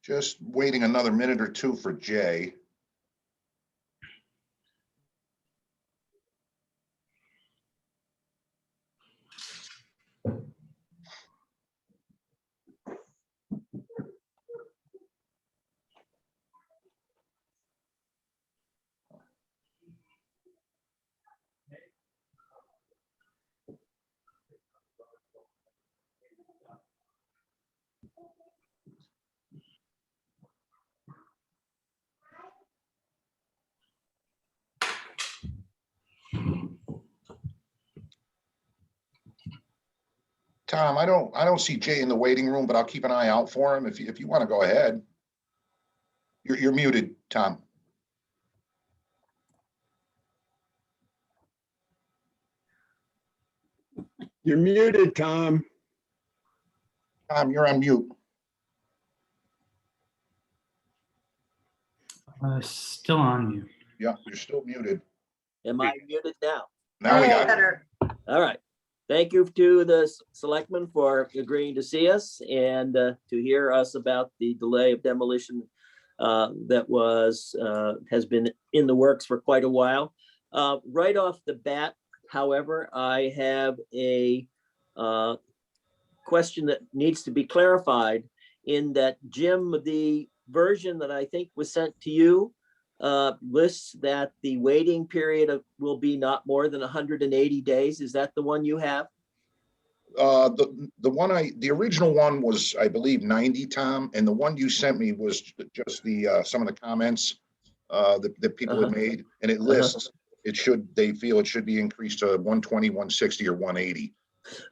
Just waiting another minute or two for Jay. Tom, I don't see Jay in the waiting room, but I'll keep an eye out for him if you want to go ahead. You're muted, Tom. You're muted, Tom. Tom, you're on mute. Still on mute. Yeah, you're still muted. Am I muted now? Now we got it. Better. All right. Thank you to the selectmen for agreeing to see us and to hear us about the delay of demolition that has been in the works for quite a while. Right off the bat, however, I have a question that needs to be clarified in that, Jim, the version that I think was sent to you lists that the waiting period will be not more than 180 days. Is that the one you have? The original one was, I believe, 90, Tom, and the one you sent me was just the some of the comments that people had made, and it lists they feel it should be increased to 120, 160, or 180.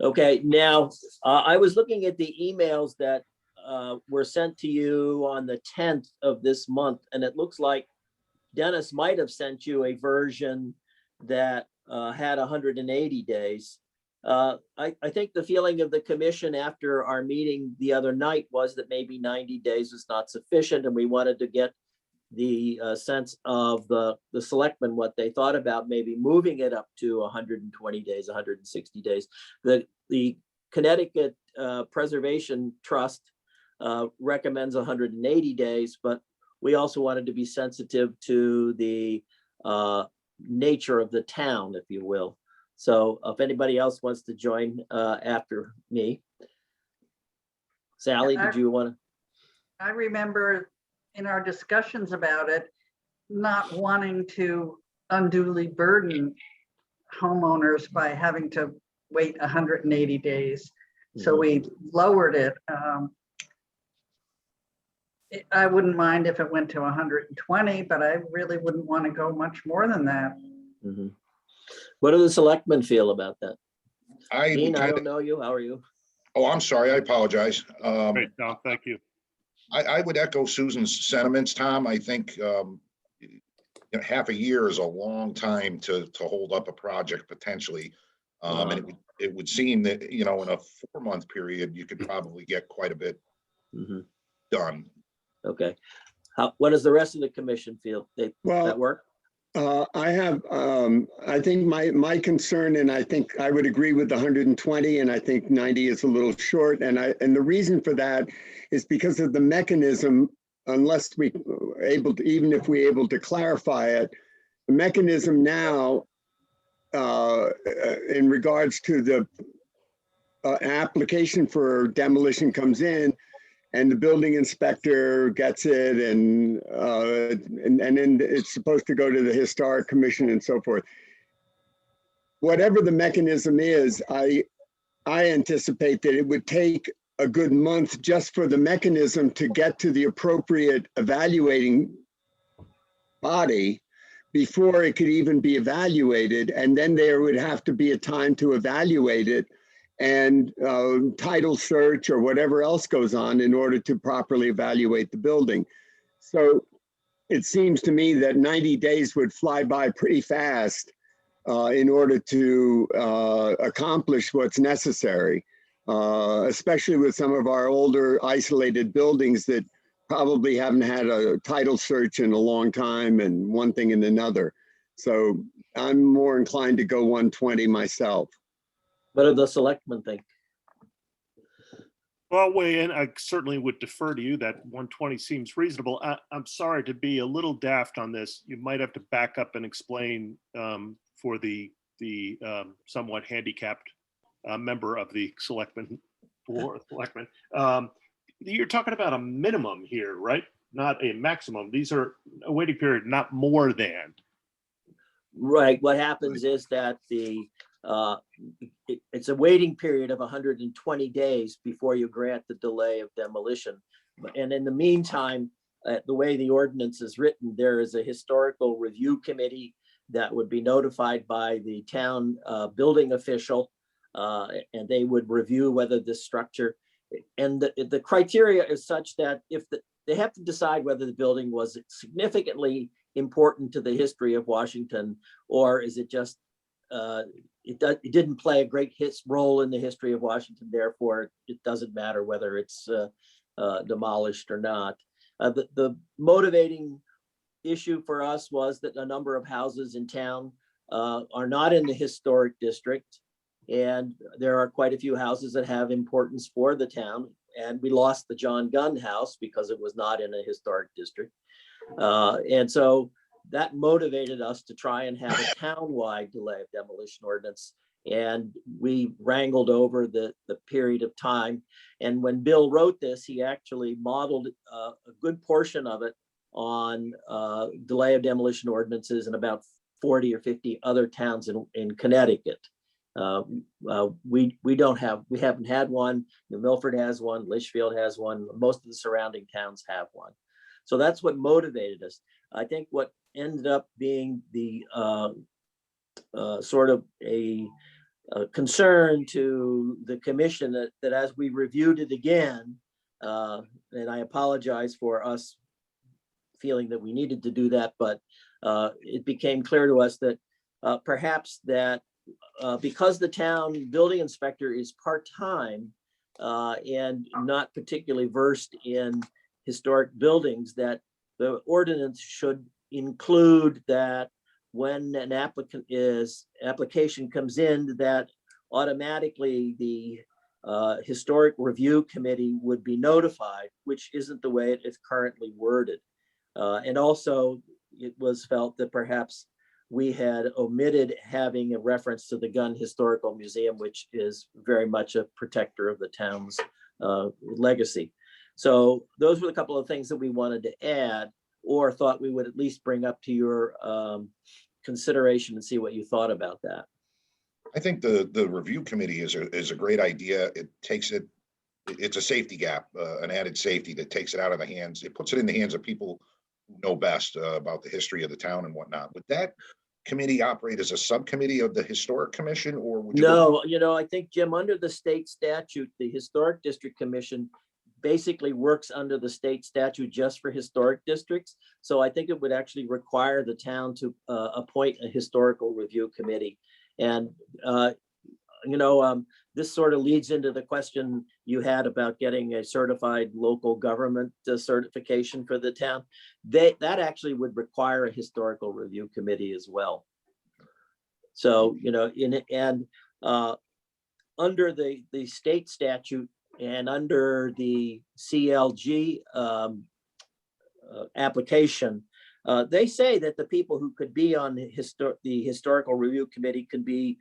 Okay, now I was looking at the emails that were sent to you on the 10th of this month, and it looks like Dennis might have sent you a version that had 180 days. I think the feeling of the commission after our meeting the other night was that maybe 90 days is not sufficient, and we wanted to get the sense of the selectmen, what they thought about maybe moving it up to 120 days, 160 days. The Connecticut Preservation Trust recommends 180 days, but we also wanted to be sensitive to the nature of the town, if you will. So if anybody else wants to join after me. Sally, did you want to? I remember in our discussions about it, not wanting to unduly burden homeowners by having to wait 180 days. So we lowered it. I wouldn't mind if it went to 120, but I really wouldn't want to go much more than that. Mm-hmm. What do the selectmen feel about that? Dean, I I don't know you. How are you? Oh, I'm sorry. I apologize. Great, no, thank you. I would echo Susan's sentiments, Tom. I think half a year is a long time to hold up a project potentially. And it would seem that, in a 4-month period, you could probably get quite a bit done. Okay. What does the rest of the commission feel? That work? I think my concern, and I think I would agree with the 120, and I think 90 is a little short. And the reason for that is because of the mechanism, unless we able to, even if we're able to clarify it, the mechanism now in regards to the application for demolition comes in, and the building inspector gets it, and then it's supposed to go to the historic commission and so forth. Whatever the mechanism is, I anticipate that it would take a good month just for the mechanism to get to the appropriate evaluating body before it could even be evaluated. And then there would have to be a time to evaluate it and title search or whatever else goes on in order to properly evaluate the building. So it seems to me that 90 days would fly by pretty fast in order to accomplish what's necessary, especially with some of our older isolated buildings that probably haven't had a title search in a long time, and one thing and another. So I'm more inclined to go 120 myself. What do the selectmen think? Well, weigh in. I certainly would defer to you. That 120 seems reasonable. I'm sorry to be a little daft on this. You might have to back up and explain for the somewhat handicapped member of the selectmen or selectmen. You're talking about a minimum here, right? Not a maximum. These are a waiting period, not more than. Right. What happens is that it's a waiting period of 120 days before you grant the delay of demolition. And in the meantime, the way the ordinance is written, there is a historical review committee that would be notified by the town building official, and they would review whether this structure, and the criteria is such that if they have to decide whether the building was significantly important to the history of Washington, or is it just it didn't play a great role in the history of Washington, therefore it doesn't matter whether it's demolished or not. The motivating issue for us was that a number of houses in town are not in the historic district, and there are quite a few houses that have importance for the town, and we lost the John Gunn house because it was not in a historic district. And so that motivated us to try and have a town-wide delay of demolition ordinance. And we wrangled over the period of time. And when Bill wrote this, he actually modeled a good portion of it on delay of demolition ordinances in about 40 or 50 other towns in Connecticut. We haven't had one. New Milford has one, Litchfield has one, most of the surrounding towns have one. So that's what motivated us. I think what ended up being the sort of a concern to the commission that as we reviewed it again, and I apologize for us feeling that we needed to do that, but it became clear to us that perhaps that because the town building inspector is part-time and not particularly versed in historic buildings, that the ordinance should include that when an application comes in, that automatically the historic review committee would be notified, which isn't the way it is currently worded. And also it was felt that perhaps we had omitted having a reference to the Gunn Historical Museum, which is very much a protector of the town's legacy. So those were a couple of things that we wanted to add, or thought we would at least bring up to your consideration and see what you thought about that. I think the review committee is a great idea. It's a safety gap, an added safety that takes it out of the hands. It puts it in the hands of people who know best about the history of the town and whatnot. Would that committee operate as a subcommittee of the historic commission, or would you? No, I think, Jim, under the state statute, the Historic District Commission basically works under the state statute just for historic districts. So I think it would actually require the town to appoint a historical review committee. And, this sort of leads into the question you had about getting a certified local government certification for the town. That actually would require a historical review committee as well. So, under the state statute, and under the CLG application, they say that the people who could be on the historical review committee could be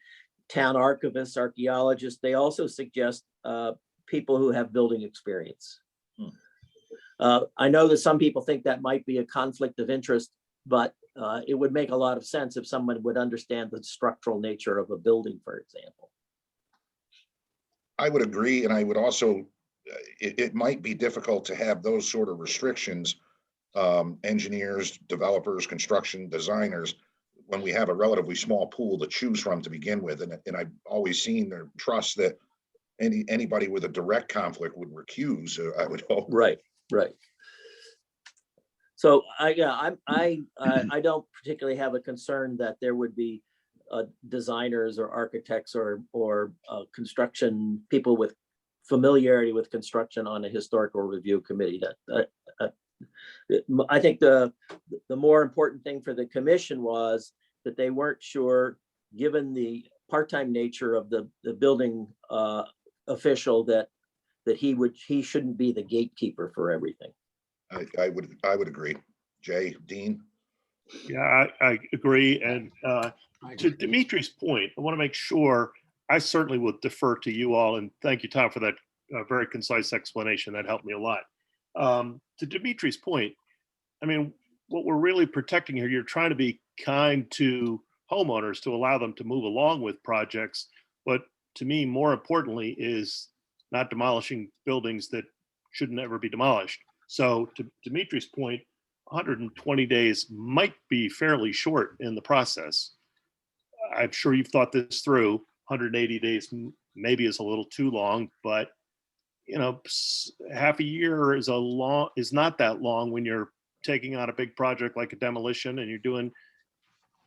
town archivists, archaeologists. They also suggest people who have building experience. I know that some people think that might be a conflict of interest, but it would make a lot of sense if someone would understand the structural nature of a building, for example. I would agree, and I would also, it might be difficult to have those sort of restrictions, engineers, developers, construction designers, when we have a relatively small pool to choose from to begin with. And I've always seen or trust that anybody with a direct conflict would recuse, I would hope. Right. So I don't particularly have a concern that there would be designers or architects or construction people with familiarity with construction on a historical review committee. I think the more important thing for the commission was that they weren't sure, given the part-time nature of the building official, that that he shouldn't be the gatekeeper for everything. I would agree. Jay, Dean? Yeah, I agree. And to Dimitri's point, I want to make sure, I certainly will defer to you all, and thank you, Tom, for that very concise explanation. That helped me a lot. To Dimitri's point, I mean, what we're really protecting here, you're trying to be kind to homeowners to allow them to move along with projects. But to me, more importantly, is not demolishing buildings that should never be demolished. So to Dimitri's point, 120 days might be fairly short in the process. I'm sure you've thought this through. 180 days maybe is a little too long, but you know, half a year is not that long when you're taking on a big project like a demolition and you're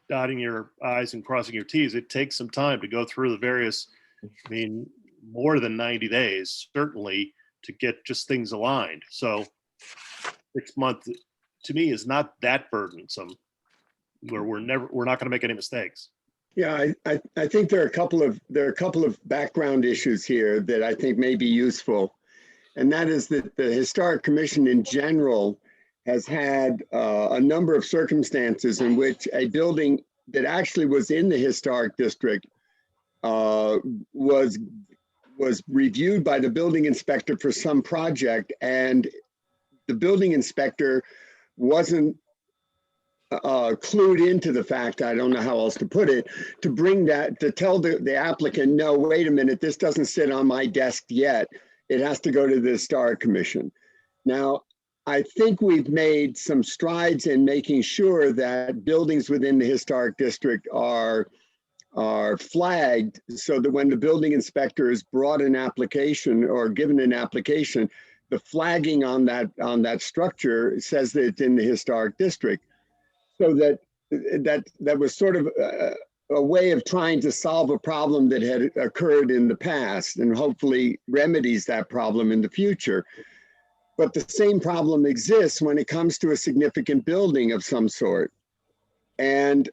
dotting your I's and crossing your T's. It takes some time to go through the various, I mean, more than 90 days, certainly, to get just things aligned. So 6 months to me is not that burdensome, where we're not going to make any mistakes. Yeah, I think there are a couple of background issues here that I think may be useful. And that is that the Historic Commission in general has had a number of circumstances in which a building that actually was in the historic district was reviewed by the building inspector for some project, and the building inspector wasn't clued into the fact, I don't know how else to put it, to tell the applicant, no, wait a minute, this doesn't sit on my desk yet. It has to go to the Historic Commission. Now, I think we've made some strides in making sure that buildings within the historic district are flagged so that when the building inspector is brought an application or given an application, the flagging on that structure says that it's in the historic district. So that was sort of a way of trying to solve a problem that had occurred in the past and hopefully remedies that problem in the future. But the same problem exists when it comes to a significant building of some sort. And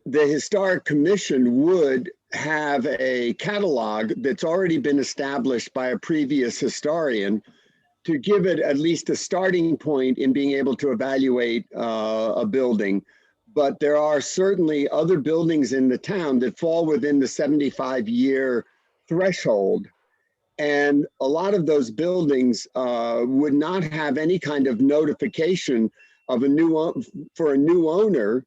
the Historic Commission would have a catalog that's already been established by a previous historian to give it at least a starting point in being able to evaluate a building. But there are certainly other buildings in the town that fall within the 75-year threshold. And a lot of those buildings would not have any kind of notification of for a new owner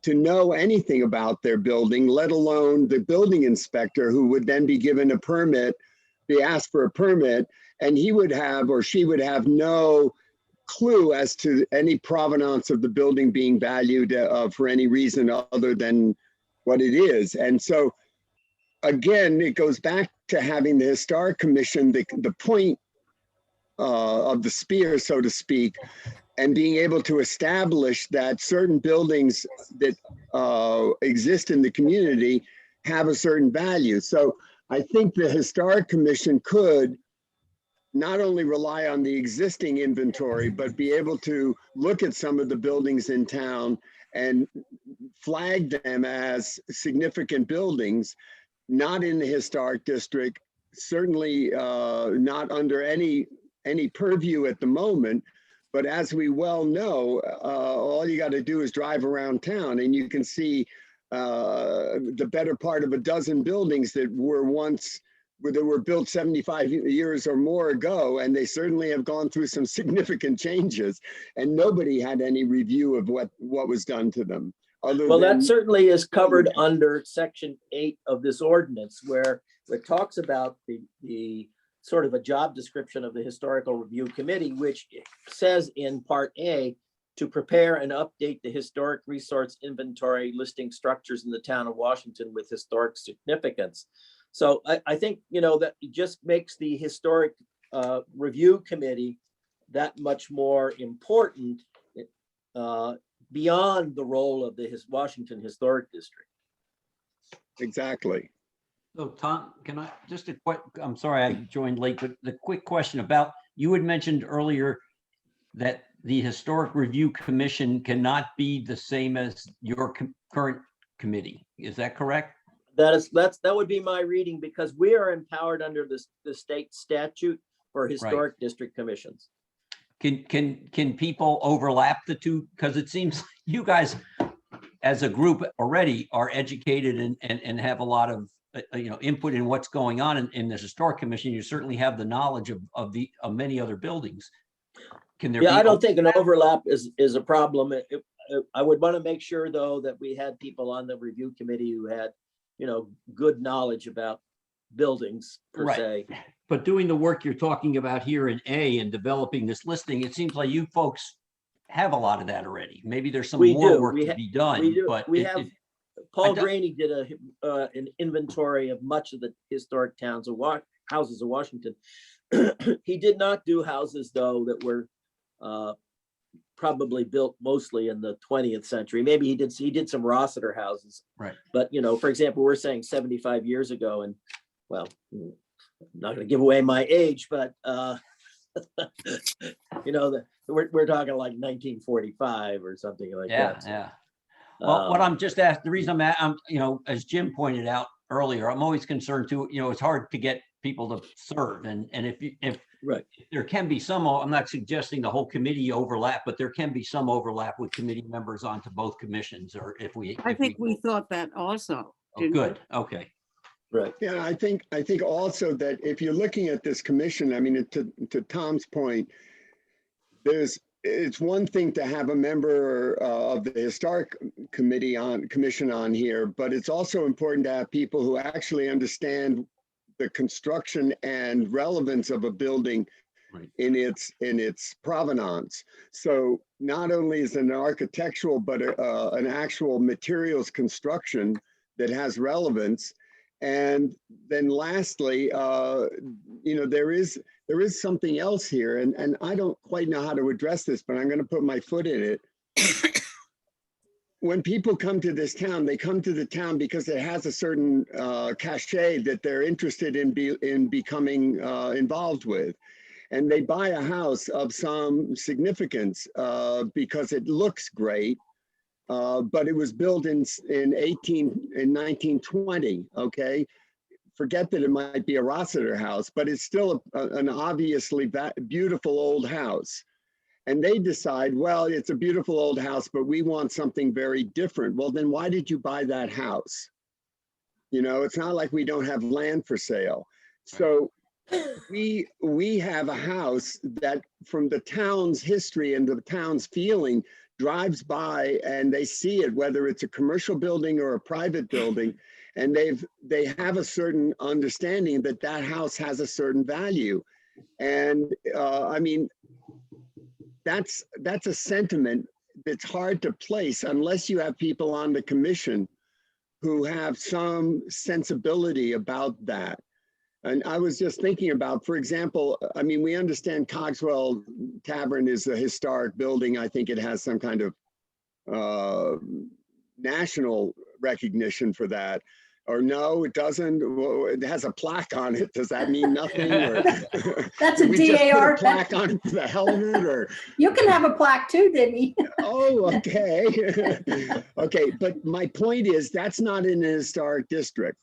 to know anything about their building, let alone the building inspector, who would then be given a permit, be asked for a permit, and he would have or she would have no clue as to any provenance of the building being valued for any reason other than what it is. And so, again, it goes back to having the Historic Commission, the point of the spear, so to speak, and being able to establish that certain buildings that exist in the community have a certain value. So I think the Historic Commission could not only rely on the existing inventory, but be able to look at some of the buildings in town and flag them as significant buildings, not in the historic district, certainly not under any purview at the moment. But as we well know, all you got to do is drive around town and you can see the better part of a dozen buildings that were built 75 years or more ago, and they certainly have gone through some significant changes, and nobody had any review of what was done to them. Well, that certainly is covered under Section 8 of this ordinance, where it talks about the sort of a job description of the Historical Review Committee, which says in Part A, to prepare and update the historic resource inventory listing structures in the town of Washington with historic significance. So I think, that it just makes the Historic Review Committee that much more important beyond the role of the Washington Historic District. Exactly. So Tom, can I just a quick, I'm sorry I joined late, but the quick question about, you had mentioned earlier that the Historic Review Commission cannot be the same as your current committee. Is that correct? That would be my reading, because we are empowered under the state statute for historic district commissions. Can people overlap the two? Because it seems you guys as a group already are educated and have a lot of input in what's going on in the historic commission. You certainly have the knowledge of many other buildings. Can there be? Yeah, I don't think an overlap is a problem. I would want to make sure, though, that we had people on the review committee who had, good knowledge about buildings per Right. se. But doing the work you're talking about here in A and developing this listing, it seems like you folks have a lot of that already. Maybe there's some We more do. work We to ha- be done, We do. but We it- have, it- Paul don't- Graney did an inventory of much of the historic towns of houses of Washington. He did not do houses, though, that were probably built mostly in the 20th century. Maybe he did some Rossiter houses. Right. But, for example, we're saying 75 years ago, and well, I'm not going to give away my age, but we're talking like 1945 or something like Yeah, that. yeah. Well, what Um, I'm just asking, the reason I'm, as Jim pointed out earlier, I'm always concerned too, it's hard to get people to serve. And if Right. there can be some, I'm not suggesting the whole committee overlap, but there can be some overlap with committee members onto both commissions, or if we. I think we thought that also. Oh, didn't we? good, okay. Right. Yeah, I think also that if you're looking at this commission, I mean, to Tom's point, it's one thing to have a member of the historic commission on here, but it's also important to have people who actually understand the construction and relevance of a building Right. in its provenance. So not only is it an architectural, but an actual materials construction that has relevance. And then lastly, there is something else here, and I don't quite know how to address this, but I'm going to put my foot in it. When people come to this town, they come to the town because it has a certain cachet that they're interested in becoming involved with. And they buy a house of some significance because it looks great, but it was built in 1920, okay? Forget that it might be a Rossiter house, but it's still an obviously beautiful old house. And they decide, well, it's a beautiful old house, but we want something very different. Well, then why did you buy that house? It's not like we don't have land for sale. So we have a house that, from the town's history and the town's feeling, drives by and they see it, whether it's a commercial building or a private building, and they have a certain understanding that that house has a certain value. And I mean, that's a sentiment that's hard to place unless you have people on the commission who have some sensibility about that. And I was just thinking about, for example, I mean, we understand Cogswell Tavern is a historic building. I think it has some kind of national recognition for that. Or no, it doesn't. Well, it has a plaque on it. Does that mean nothing? Or That's a we just put DAR. a plaque on the helmet, or You can have a plaque too, Denny. oh, okay. Okay, but my point is that's not in a historic district,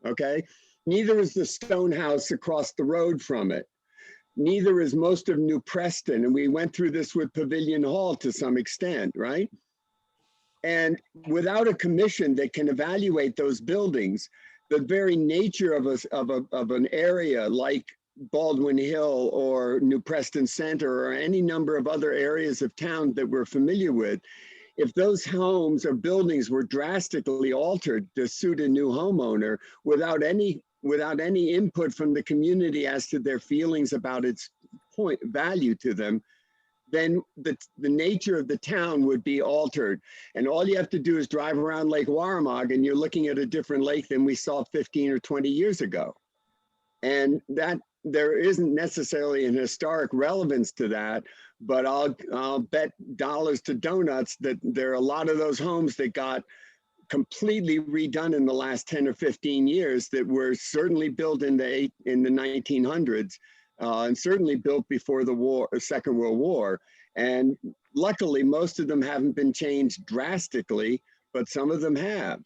okay? Neither is the stone house across the road from it. Neither is most of New Preston, and we went through this with Pavilion Hall to some extent, right? And without a commission that can evaluate those buildings, the very nature of an area like Baldwin Hill or New Preston Center or any number of other areas of town that we're familiar with, if those homes or buildings were drastically altered to suit a new homeowner without any input from the community as to their feelings about its value to them, then the nature of the town would be altered. And all you have to do is drive around Lake Warramog and you're looking at a different lake than we saw 15 or 20 years ago. And that there isn't necessarily an historic relevance to that, but I'll bet dollars to donuts that there are a lot of those homes that got completely redone in the last 10 or 15 years that were certainly built in the 1900s. And certainly built before the Second World War. And luckily, most of them haven't been changed drastically, but some of them have.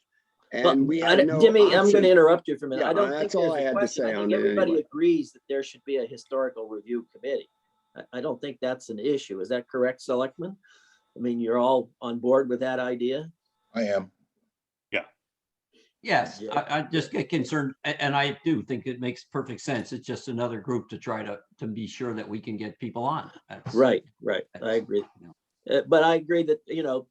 And we had no Jimmy, I'm option. going to interrupt you for a minute. Yeah, I don't think that's all there's I a had to question. say I think on it everybody anyway. agrees that there should be a historical review committee. I don't think that's an issue. Is that correct, Selectmen? I mean, you're all on board with that idea? I am. Yes, Yeah. I just get concerned, and I do think it makes perfect sense. It's just another group to try to be sure that we can get people on. That's- Right. I agree. you know. But I agree that,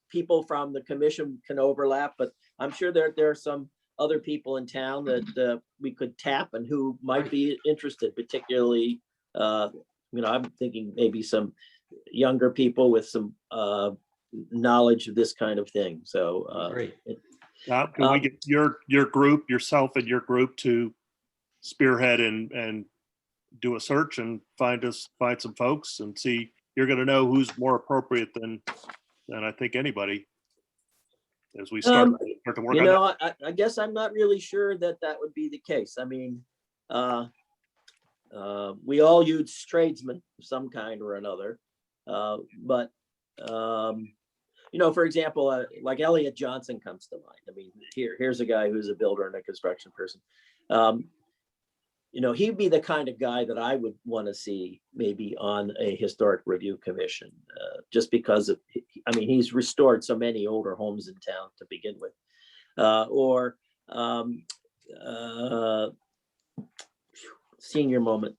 people from the commission can overlap, but I'm sure there are some other people in town that we could tap and who might be interested, particularly, I'm thinking maybe some younger people with some knowledge of this kind of thing. So, Great. Can we get your group, yourself and your group to spearhead and do a search and find some folks and see, you're gonna know who's more appropriate than I think anybody as we start to work on that. I guess I'm not really sure that would be the case. I mean, we all use tradesmen of some kind or another. But for example, like Elliot Johnson comes to mind. I mean, here's a guy who's a builder and a construction person. He'd be the kind of guy that I would want to see maybe on a historic review commission, just because he's restored so many older homes in town to begin with. Senior moment.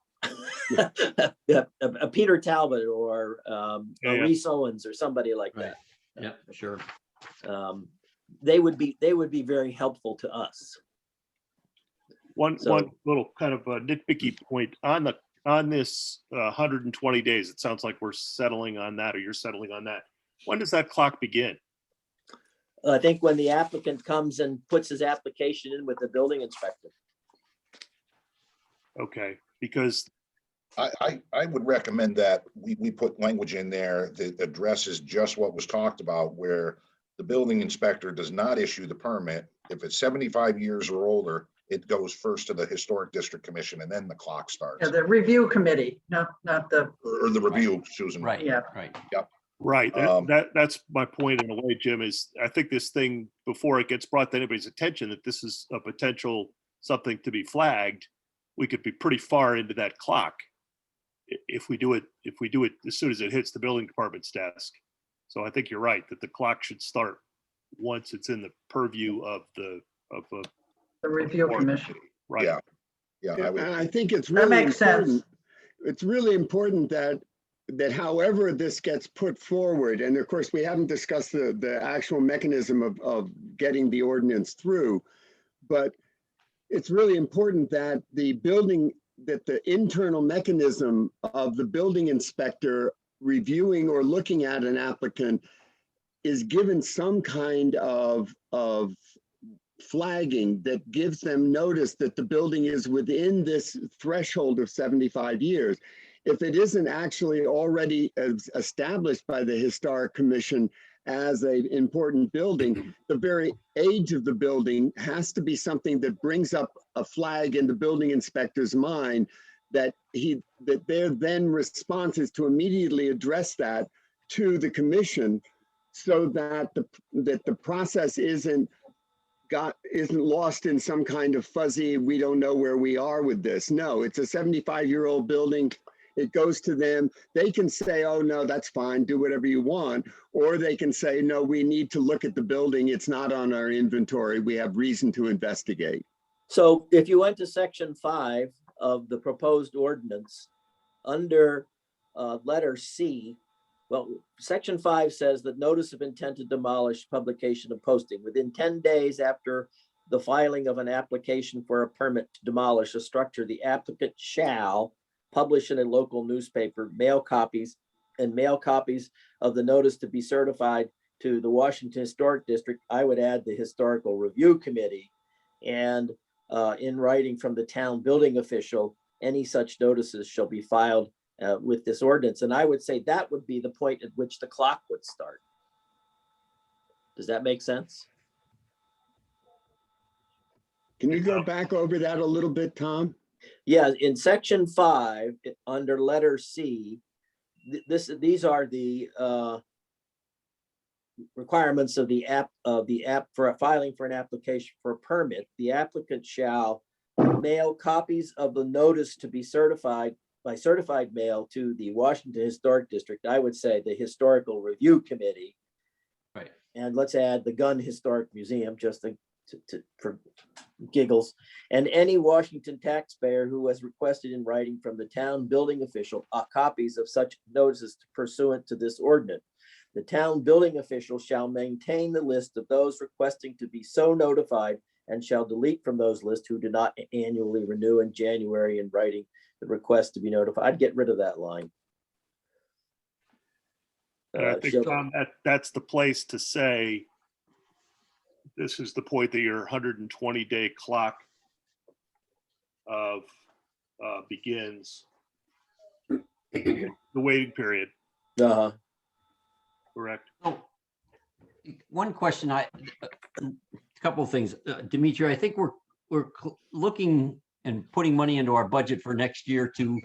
A Peter Talbot or a Reese Owens or somebody like that. Yeah, sure. They would be very helpful to us. One little kind of a nitpicky point on this 120 days. It sounds like we're settling on that, or you're settling on that. When does that clock begin? I think when the applicant comes and puts his application in with the building inspector. Okay, because I would recommend that we put language in there that addresses just what was talked about, where the building inspector does not issue the permit. If it's 75 years or older, it goes first to the Historic District Commission and then the clock starts. Yeah, the review committee, not the, Or the review, Susan. Right, Yeah. right. right, Um, that's my point in a way, Jim, is I think this thing, before it gets brought to anybody's attention that this is a potential something to be flagged, we could be pretty far into that clock if we do it as soon as it hits the building department's desk. So I think you're right that the clock should start once it's in the purview of the review commission. right. Yeah. Yeah, I and would, I think it's That really makes sense. important. It's really important that however this gets put forward, and of course, we haven't discussed the actual mechanism of getting the ordinance through, but it's really important that the internal mechanism of the building inspector reviewing or looking at an applicant is given some kind of flagging that gives them notice that the building is within this threshold of 75 years. If it isn't actually already established by the Historic Commission as an important building, the very age of the building has to be something that brings up a flag in the building inspector's mind that their then response is to immediately address that to the commission, so that the process isn't lost in some kind of fuzzy, we don't know where we are with this. No, it's a 75-year-old building. It goes to them. They can say, oh, no, that's fine. Do whatever you want. Or they can say, no, we need to look at the building. It's not on our inventory. We have reason to investigate. So if you went to section 5 of the proposed ordinance, under letter C, well, section 5 says that notice of intent to demolish, publication and posting within 10 days after the filing of an application for a permit to demolish a structure, the applicant shall publish in a local newspaper, mail copies of the notice to be certified to the Washington Historic District. I would add the Historical Review Committee, and in writing from the town building official, any such notices shall be filed with this ordinance. And I would say that would be the point at which the clock would start. Does that make sense? Can you go back over that a little bit, Tom? Yeah, in section 5, under letter C, these are the requirements of the app for a filing for an application for a permit, the applicant shall mail copies of the notice to be certified by certified mail to the Washington Historic District. I would say the Historical Review Committee. Right. And let's add the Gun Historic Museum, just for giggles, and any Washington taxpayer who has requested in writing from the town building official copies of such notices pursuant to this ordinance. The town building official shall maintain the list of those requesting to be so notified and shall delete from those lists who do not annually renew in January in writing the request to be notified. I'd get rid of that line. And I think, Tom, that's the place to say, this is the point that your 120-day clock of begins, the waiting period, Uh-huh. correct? Oh, one question, a couple of things. Dimitri, I think we're looking and putting money into our budget for next year to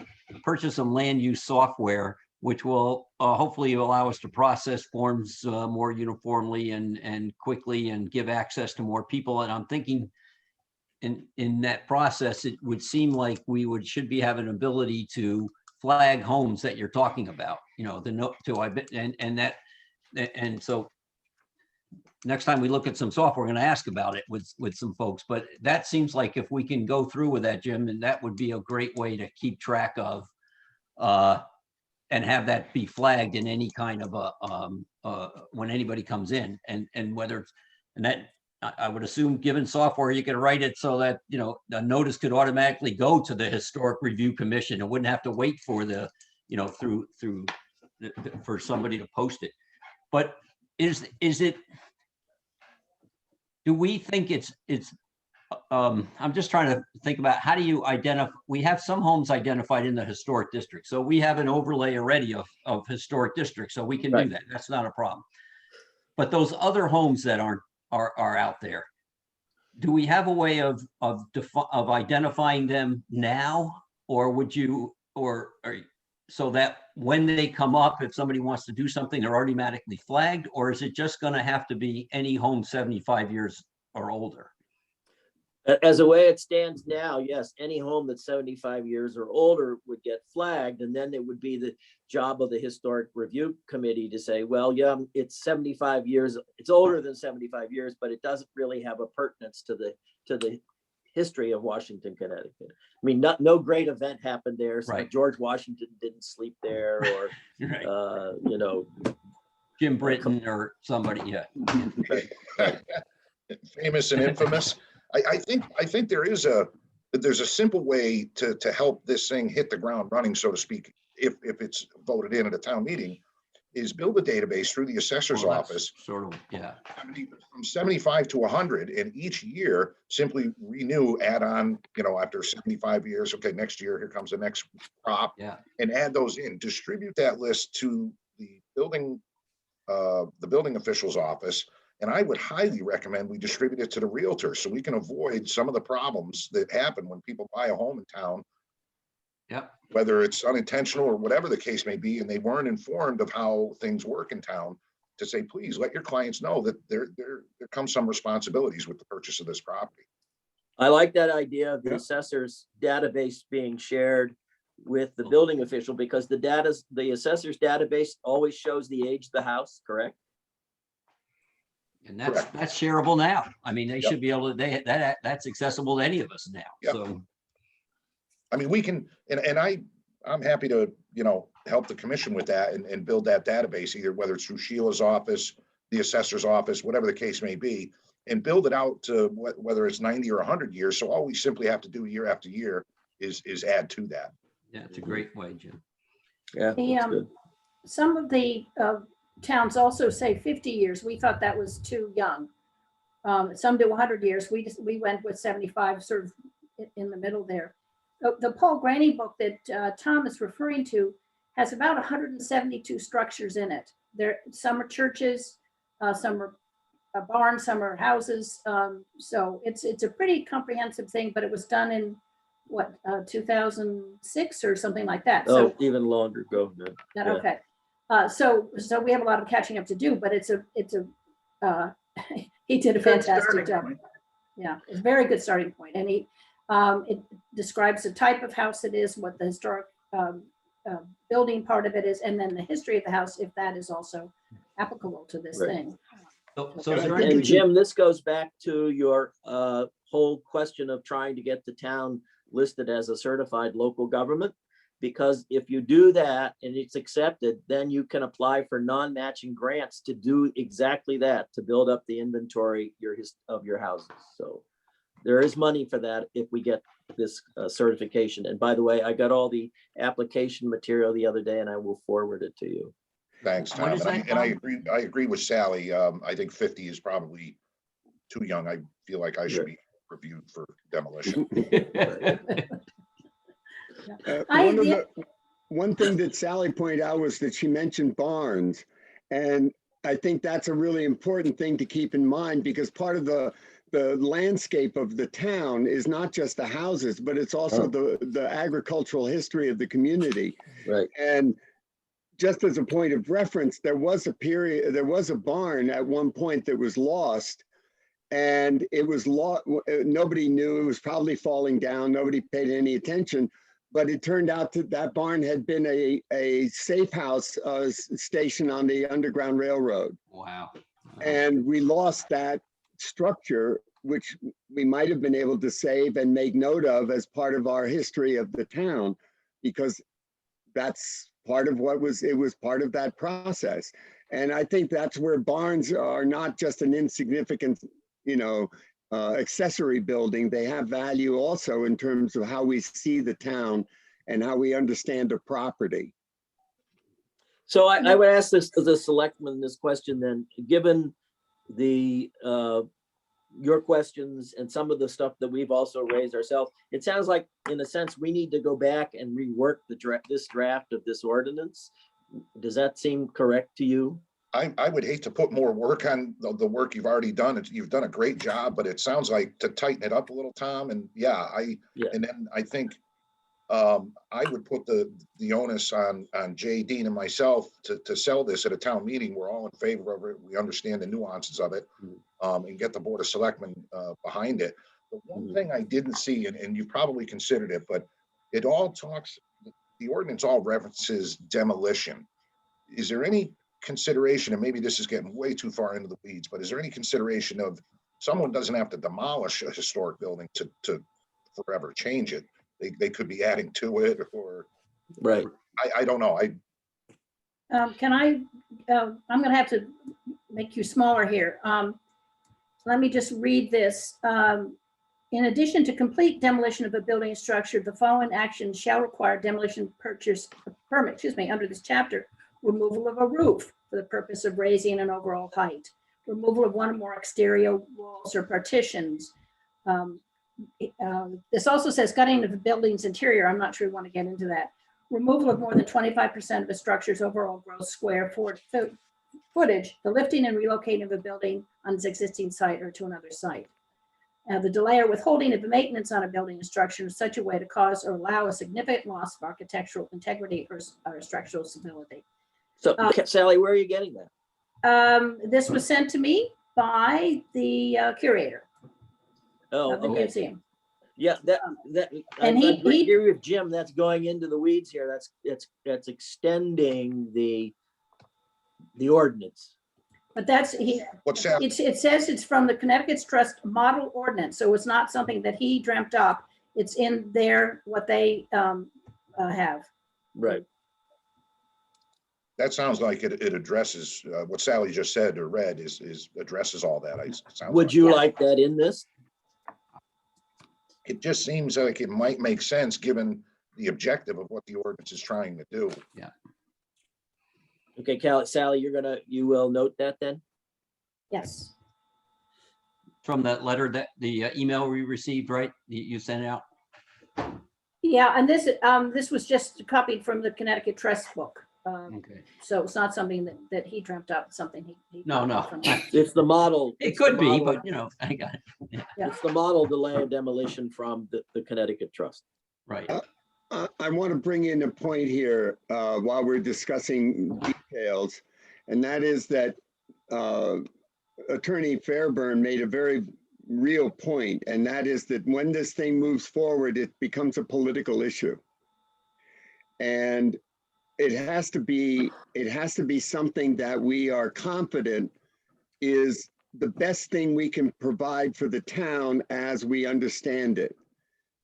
purchase some land use software, which will hopefully allow us to process forms more uniformly and quickly and give access to more people. And I'm thinking in that process, it would seem like we should be having an ability to flag homes that you're talking about, you know, the note to and so next time we look at some software, we're going to ask about it with some folks, but that seems like if we can go through with that, Jim, and that would be a great way to keep track of and have that be flagged in any kind of when anybody comes in and whether it's, and that I would assume given software, you can write it so that, you know, the notice could automatically go to the Historic Review Commission and wouldn't have to wait for the, you know, for somebody to post it. But is it, do we think it's I'm just trying to think about how do you identify, we have some homes identified in the historic district. So we have an overlay already of historic districts, so we can do that. That's not a problem. But those other homes that are out there, do we have a way of identifying them now, or would you, or so that when they come up, if somebody wants to do something, they're automatically flagged, or is it just going to have to be any home 75 years or older? As the way it stands now, yes, any home that's 75 years or older would get flagged, and then it would be the job of the Historic Review Committee to say, well, yeah, it's 75 years, it's older than 75 years, but it doesn't really have a pertinence to the history of Washington, Connecticut. I mean, no great event happened there. So Right. George Washington didn't sleep there, or Right. you know, Jim Britton or somebody, yeah. Famous and infamous. I think there's a simple way to help this thing hit the ground running, so to speak, if it's voted in at a town meeting, is build a database through the assessor's Well, that's office. sort of, yeah. From 75 to 100, and each year simply renew, add on, you know, after 75 years, okay, next year, here comes the next crop, Yeah. and add those in, distribute that list to the building official's office. And I would highly recommend we distribute it to the realtor so we can avoid some of the problems that happen when people buy a home in town. Yep. Whether it's unintentional or whatever the case may be, and they weren't informed of how things work in town, to say, please let your clients know that there comes some responsibilities with the purchase of this property. I like that idea of the assessor's database being shared with the building official, because the assessor's database always shows the age of the house, correct? And that's shareable now. I mean, they should be able to, that's accessible to any of us now. Yep. So, I mean, we can, and I'm happy to, you know, help the commission with that and build that database, either whether it's through Sheila's office, the assessor's office, whatever the case may be, and build it out to whether it's 90 or 100 years. So all we simply have to do year after year is add to that. yeah, it's a great way, Jim. Yeah. That's good. Some of the towns also say 50 years. We thought that was too young. Some do 100 years. We went with 75, sort of in the middle there. The Paul Graney book that Tom is referring to has about 172 structures in it. Some are churches, some are barns, some are houses. So it's a pretty comprehensive thing, but it was done in what, 2006 or something like that. Oh, So even longer ago. okay. So we have a lot of catching up to do, but he did a Good fantastic starting job. point. Yeah, it's a very good starting point. And it describes the type of house it is, what the historic building part of it is, and then the history of the house, if that is also applicable to this Right. thing. So is there think any, And Jim, this goes back to your whole question of trying to get the town listed as a certified local government. Because if you do that and it's accepted, then you can apply for non-matching grants to do exactly that, to build up the inventory of your houses. So there is money for that if we get this certification. And by the way, I got all the application material the other day and I will forward it to you. Thanks, What Tom. is And that, I Tom? agree with Sally. I think 50 is probably too young. I feel like I should be reviewed for demolition. One thing that Sally pointed out was that she mentioned barns. And I think that's a really important thing to keep in mind, because part of the landscape of the town is not just the houses, but it's also the agricultural history of the community. Right. And just as a point of reference, there was a barn at one point that was lost. And it was nobody knew, it was probably falling down. Nobody paid any attention, but it turned out that barn had been a safe house station on the Underground Railroad. Wow. And we lost that structure, which we might have been able to save and make note of as part of our history of the town, because that's part of it was part of that process. And I think that's where barns are not just an insignificant, accessory building. They have value also in terms of how we see the town and how we understand a property. So I would ask the selectmen this question then, given the your questions and some of the stuff that we've also raised ourselves, it sounds like in a sense we need to go back and rework this draft of this ordinance. Does that seem correct to you? I would hate to put more work on the work you've already done. You've done a great job, but it sounds like to tighten it up a little, Tom. And and then I think I would put the onus on Jay, Dean, and myself to sell this at a town meeting. We're all in favor of it. We understand the nuances of it, and get the Board of Selectmen behind it. The one thing I didn't see, and you probably considered it, but it all talks, the ordinance all references demolition. Is there any consideration, and maybe this is getting way too far into the weeds, but is there any consideration of someone doesn't have to demolish a historic building to forever change it? They could be adding to it, or right. I don't know. I'm going to have to make you smaller here. Let me just read this. In addition to complete demolition of a building structure, the following actions shall require demolition permit, under this chapter: removal of a roof for the purpose of raising an overall height, removal of one or more exterior walls or partitions. This also says gutting of the building's interior. I'm not sure we want to get into that. Removal of more than 25% of the structure's overall gross square footage, the lifting and relocating of a building on its existing site or to another site. The delay or withholding of the maintenance on a building and structure in such a way to cause or allow a significant loss of architectural integrity or structural stability. So Sally, where are you getting that? This was sent to me by the curator of the museum. Yeah, and I he agree with Jim. That's going into the weeds here. That's extending the ordinance. But that's What's that? it says it's from the Connecticut's Trust Model Ordinance, so it's not something that he dreamt up. It's in there what they have. Right. That sounds like it addresses what Sally just said or read addresses all that. Would you like that in this? It just seems like it might make sense given the objective of what the ordinance is trying to do. Yeah. Okay, Sally, you will note that then? Yes. From that letter, that the email we received, right? You sent out? Yeah, and this was just copied from the Connecticut Trust book. Okay. So it's not something that he dreamt up, something he No. It's the model. It could be, but I got it. Yeah. It's the model delay of demolition from the Connecticut Trust. Right. I want to bring in a point here while we're discussing details, and that is that Attorney Fairburn made a very real point, and that is that when this thing moves forward, it becomes a political issue. And it has to be something that we are confident is the best thing we can provide for the town as we understand it.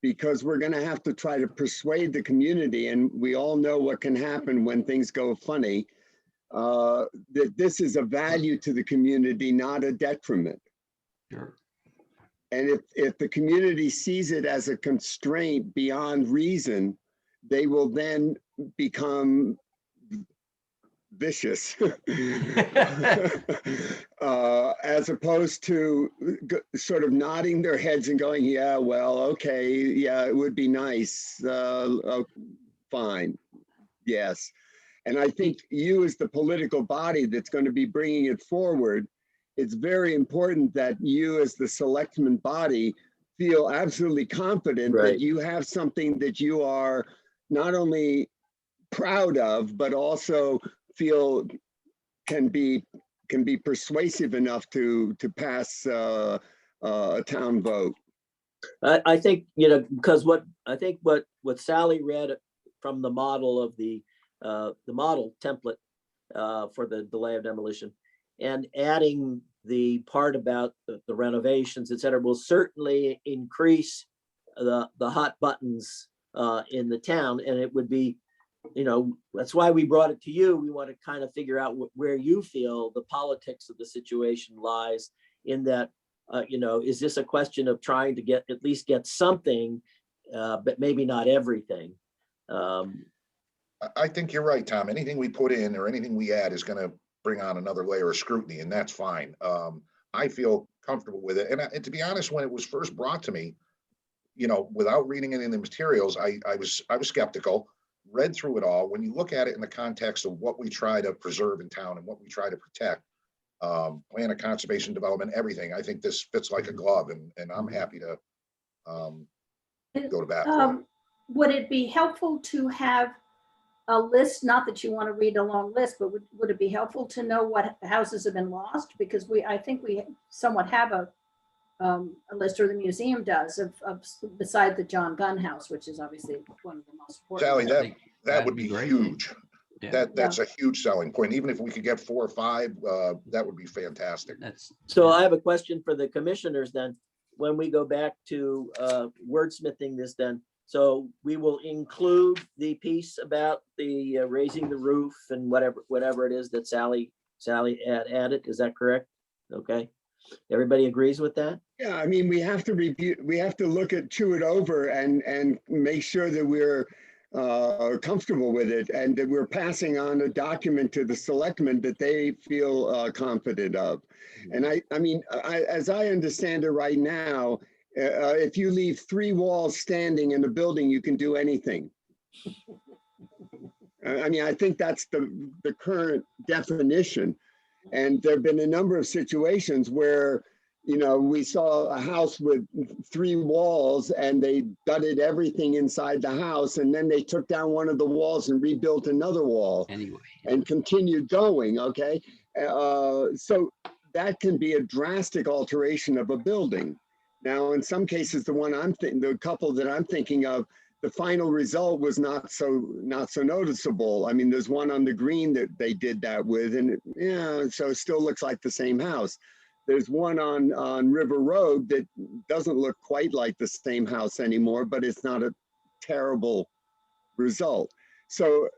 Because we're going to have to try to persuade the community, and we all know what can happen when things go funny, that this is a value to the community, not a detriment. Sure. And if the community sees it as a constraint beyond reason, they will then become vicious, as opposed to sort of nodding their heads and going, yeah, well, okay, yeah, it would be nice. Fine. Yes. And I think you as the political body that's going to be bringing it forward, it's very important that you as the selectman body feel absolutely confident Right. that you have something that you are not only proud of, but also feel can be persuasive enough to pass a town vote. I think, because what Sally read from the model of the model template for the delay of demolition, and adding the part about the renovations, et cetera, will certainly increase the hot buttons in the town. And it would be, that's why we brought it to you. We want to kind of figure out where you feel the politics of the situation lies in that, is this a question of trying to at least get something, but maybe not everything? I think you're right, Tom. Anything we put in or anything we add is going to bring on another layer of scrutiny, and that's fine. I feel comfortable with it. And to be honest, when it was first brought to me, without reading any of the materials, I was skeptical, read through it all. When you look at it in the context of what we try to preserve in town and what we try to protect, plan of conservation development, everything, I think this fits like a glove, and I'm happy to go to bat for it. Would it be helpful to have a list, not that you want to read a long list, but would it be helpful to know what houses have been lost? Because I think we somewhat have a list, or the museum does, of beside the John Gunn house, which is obviously one of the most important. Sally, I think that that'd would be be great. huge. Yeah. That's a huge selling point. Even if we could get 4 or 5, that would be fantastic. So I have a question for the commissioners then, when we go back to wordsmithing this then. So we will include the piece about the raising the roof and whatever it is that Sally added. Is that correct? Okay. Everybody agrees with that? Yeah, I mean, we have to review, we have to chew it over and make sure that we're comfortable with it, and that we're passing on a document to the selectmen that they feel confident of. And I mean, as I understand it right now, if you leave 3 walls standing in a building, you can do anything. I mean, I think that's the current definition. And there have been a number of situations where, we saw a house with 3 walls and they gutted everything inside the house. And then they took down one of the walls and rebuilt another wall Anyway. and continued going. Okay. So that can be a drastic alteration of a building. Now, in some cases, the couple that I'm thinking of, the final result was not so noticeable. I mean, there's one on the green that they did that with, and so it still looks like the same house. There's one on River Road that doesn't look quite like the same house anymore, but it's not a terrible result. So,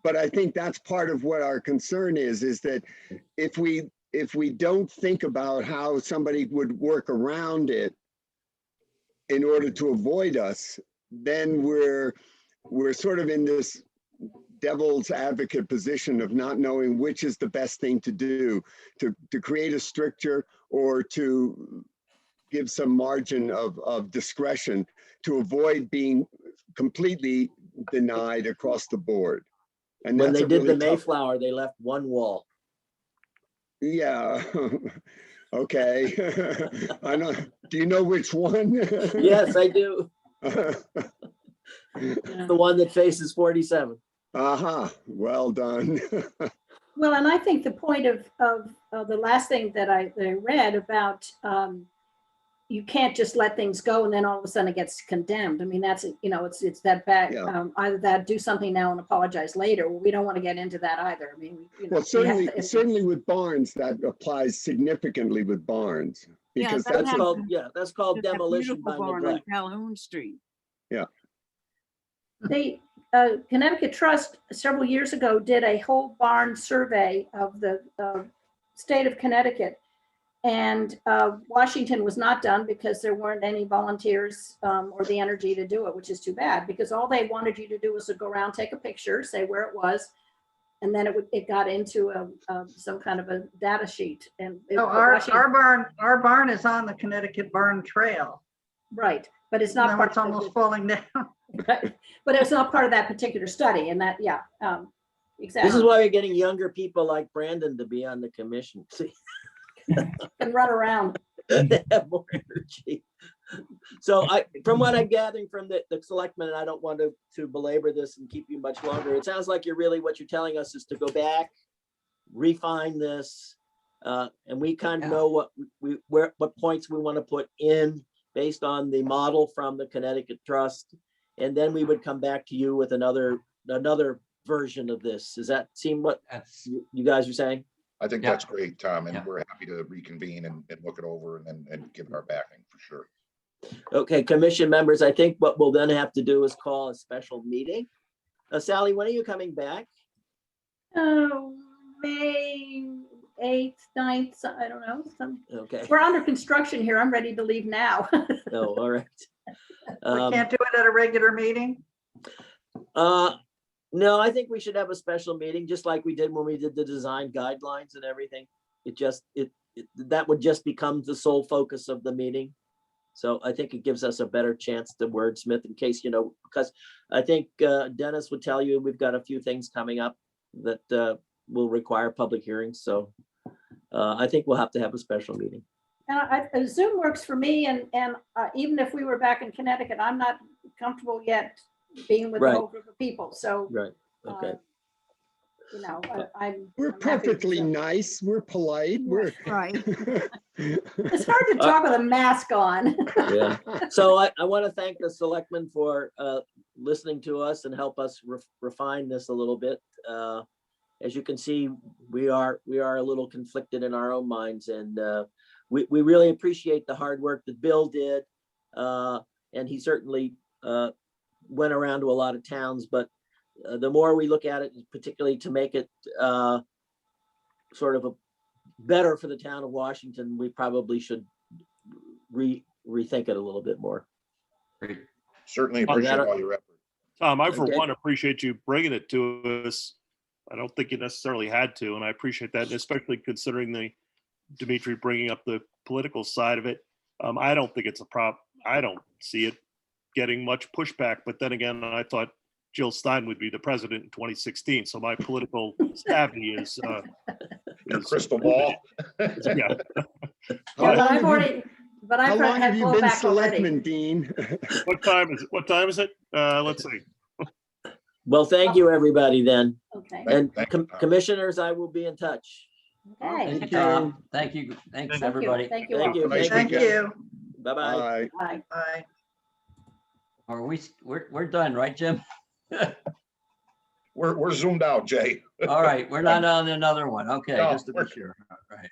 but I think that's part of what our concern is that if we don't think about how somebody would work around it in order to avoid us, then we're sort of in this devil's advocate position of not knowing which is the best thing to do, to create a stricture or to give some margin of discretion to avoid being completely denied across the board. And When that's they a did really the Mayflower, they left 1 wall. Yeah. Okay. I know. Do you know which one? Yes, I do. The one that faces 47. Well done. Well, and I think the point of the last thing that I read about, you can't just let things go and then all of a sudden it gets condemned. I mean, that's, it's that bad. Yeah. Either that, do something now and apologize later. Well, we don't want to get into that either. I mean, Well, certainly with barns, that applies significantly with barns. Yeah, Because that that's, That's a- called, happened. that's called There's that demolition beautiful by barn on neglect. Calhoun Street. They, Connecticut Trust several years ago did a whole barn survey of the state of Connecticut. And Washington was not done because there weren't any volunteers or the energy to do it, which is too bad, because all they wanted you to do was to go around, take a picture, say where it was, and then it got into some kind of a data sheet. And Oh, our barn is on the Connecticut Barn Trail. right, but it's not Now part it's of almost falling down. but it's not part of that particular study, and that, exactly. This is why we're getting younger people like Brandon to be on the commission. See, And run around. they have more energy. So from what I'm gathering from the selectmen, and I don't want to belabor this and keep you much longer, it sounds like what you're telling us is to go back, refine this, and we kind of know what points we want to put in based on the model from the Connecticut Trust, and then we would come back to you with another version of this. Does that seem what you guys are saying? I think Yeah. that's great, Tom, and Yeah. we're happy to reconvene and look it over and give it our backing for sure. Okay, commission members, I think what we'll then have to do is call a special meeting. Sally, when are you coming back? May 8th, 9th, I don't know. Okay, We're under construction here. I'm ready to leave now. oh, all right. We can't do it at a regular meeting. No, I think we should have a special meeting, just like we did when we did the design guidelines and everything. That would just become the sole focus of the meeting. So I think it gives us a better chance to wordsmith in case, because I think Dennis would tell you, we've got a few things coming up that will require public hearings. So I think we'll have to have a special meeting. And Zoom works for me, and even if we were back in Connecticut, I'm not comfortable yet being with a Right. whole group of people. So, Right, okay. we're I'm happy perfectly to- nice, we're polite, we're. Right. It's hard to talk with a mask on. Yeah. So I want to thank the selectmen for listening to us and help us refine this a little bit. As you can see, we are a little conflicted in our own minds, and we really appreciate the hard work that Bill did. And he certainly went around to a lot of towns, but the more we look at it, particularly to make it sort of better for the town of Washington, we probably should rethink it a little bit more. Great. Certainly appreciate all your effort. Tom, I for Okay. one appreciate you bringing it to us. I don't think you necessarily had to, and I appreciate that, and especially considering Dimitri bringing up the political side of it. I don't think it's a problem. I don't see it getting much pushback, but then again, I thought Jill Stein would be the president in 2016, so my political savvy is Your crystal ball. yeah. But I've already, but How I've long have had you been blowback already. selectman, Dean? What time is it? What time is it? Let's see. Well, thank you, everybody, then. Okay, And Thank you, Tom. commissioners, I will be in touch. okay. Thank you, Tom. Thank you. Thanks, Thank you. everybody. Thank you Thank all. you. Nice Thank weekend. you. Bye-bye. Bye. Bye. Are we're done, right, Jim? We're zoomed out, Jay. All right, we're not on another one. Okay, No, just to be we're- sure. All right.